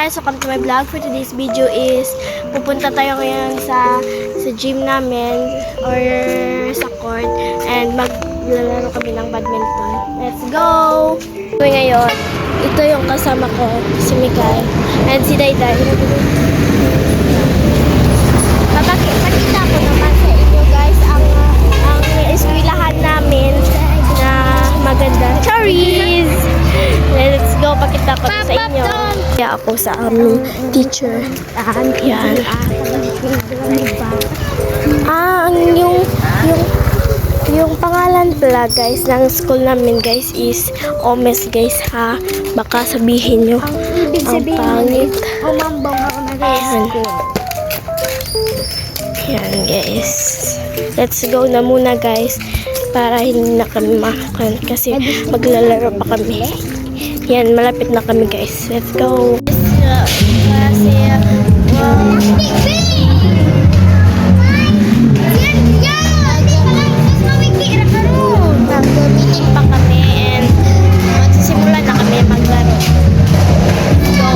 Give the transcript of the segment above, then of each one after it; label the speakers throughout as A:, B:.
A: guys, welcome to my vlog. For today's video is pupunta tayo ngayon sa gym namin or sa court and maglalaro kami ng badminton. Let's go! Ngayon, ito yung kasama ko, si Mikay and si Dayday. Pakita ko naman sa inyo guys ang eskwelahan namin na maganda. Charis! Let's go, pakita ko sa inyo. Kaya ako sa aming teacher. Yan. Yung pangalan pala guys ng school namin guys is Omes guys ha. Baka sabihin nyo ang pangit. Yan guys. Let's go na muna guys. Para hindi na kami makakan kasi maglalaro pa kami. Yan, malapit na kami guys. Let's go. Mag-meeting pa kami and magsisimula na kami maglaro. Let's go.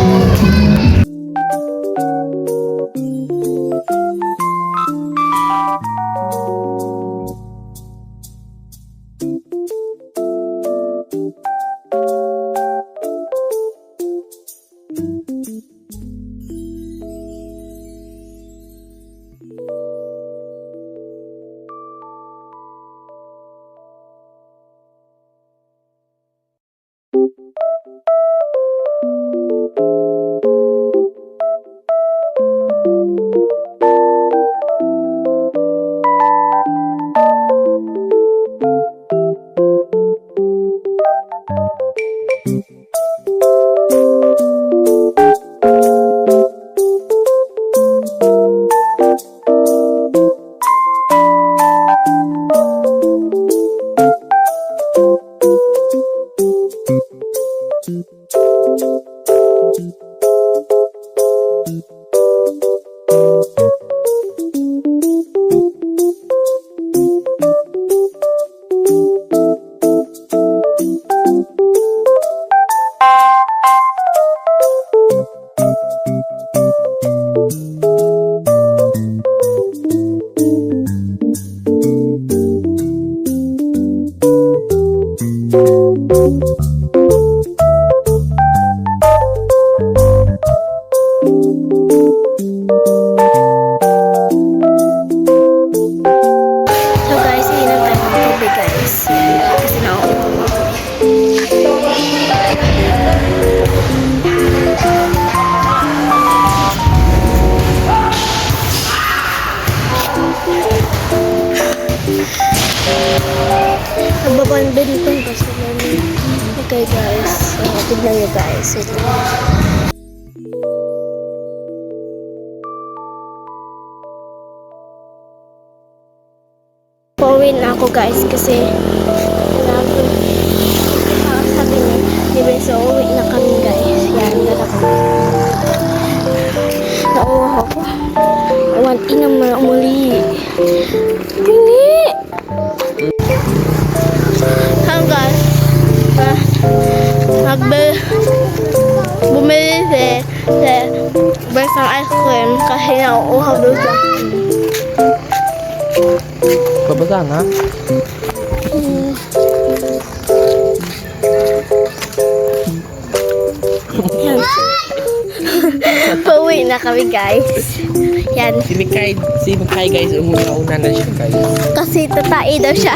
A: Nagbabandbalitan kasi namin. Okay guys, tignan nyo guys. Ito. Pauwi na ako guys kasi sabi niya, so uwi na kami guys. Yan, yan ako. Nauha ako. Awan, inaman muli. Hindi! Hanggang bumili sa basang ice cream kasi nauuhaw doon siya.
B: Babasa na?
A: Yan. Pauwi na kami guys. Yan.
B: Si Mikay guys, umuna na siya guys.
A: Kasi tatai daw siya.